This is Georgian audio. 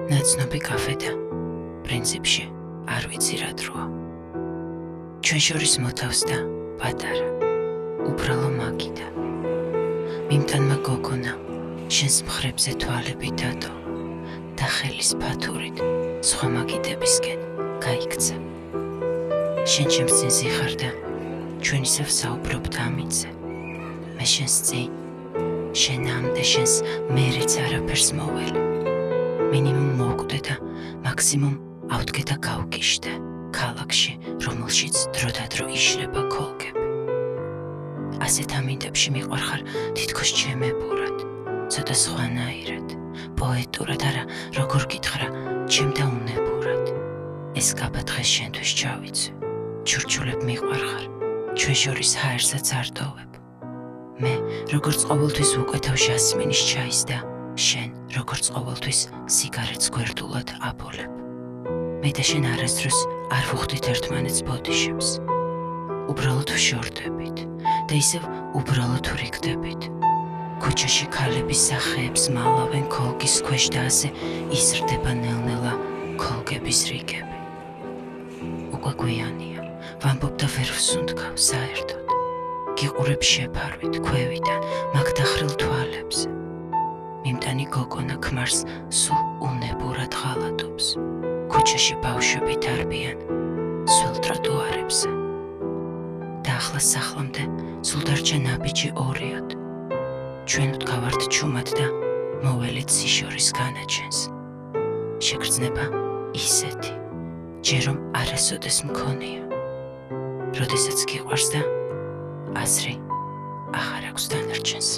ნაცნობი კაფე და პრინციპში არ ვიცი რა დროა. ჩვენ შორის მოთავს და პატარა, უბრალო მაგიდა. მიმტანმა გოგონა, შენს მხრებზე თვალები დადო და ხელის ფათურით სხვა მაგიდებისკენ გაიქცა. შენ ჩემს წინზე ხარ და ჩვენ ისევ საუბრობთ ამიზე. მე შენს წინ, შენამდე შენს მერეც არაფერს მოველე. მინიმუმ მოვკვდე და მაქსიმუმ ავდგე და გავგიშდე ქალაქში, რომელშიც დროდადრო იშლება ქოლგები. ასეთ ამინდებში მიყვარხარ თითქოს ჩემებურად, ცოტა სხვანაირად, პოეტურად, არა როგორ გითხრა, ჩემდაუნებურად. ეს გაბათხეს შენთვის ჩავიცვი, ჩურჩულებ მიყვარხარ, ჩვენ შორის ჰაერსაც არ ტოვებ. მე როგორც ყოველთვის ვუკვეთავ ჟასმინის ჩაის და შენ როგორც ყოველთვის სიგარეტს გვერდულად აბოლებ. მე და შენ არასდროს არ ვუხდით ერთმანეთს ბოდიშებს. უბრალოდ ვშორდებით და ისევ უბრალოდ ვრიგდებით. ქუჩაში ქალების სახეებს მალავენ ქოლგის ქვეშ და ასე იზრდება ნელ-ნელა ქოლგების რიგები. უკვე გვიანია, ვამბობ და ვერ ვსუნთქავ საერთოდ. გიყურებ შეფარვით ქვევიდან მაგ დახრილ თვალებზე. მიმტანი გოგონა ქმარს სულ უნებურად ღალატობს. ქუჩაში ბავშვები დარბიან სულ ტროტუარებზე. და ახლა სახლამდე სულ დარჩა ნაბიჯი 2-ად. ჩვენ ვდგავართ ჩუმად და მოველით სიშორის განაჩენს. შეგრძნება ისეთი, ჯერ რომ არასოდეს მქონია. როდესაც გიყვარს და აზრი აღარ აქვს დანარჩენს.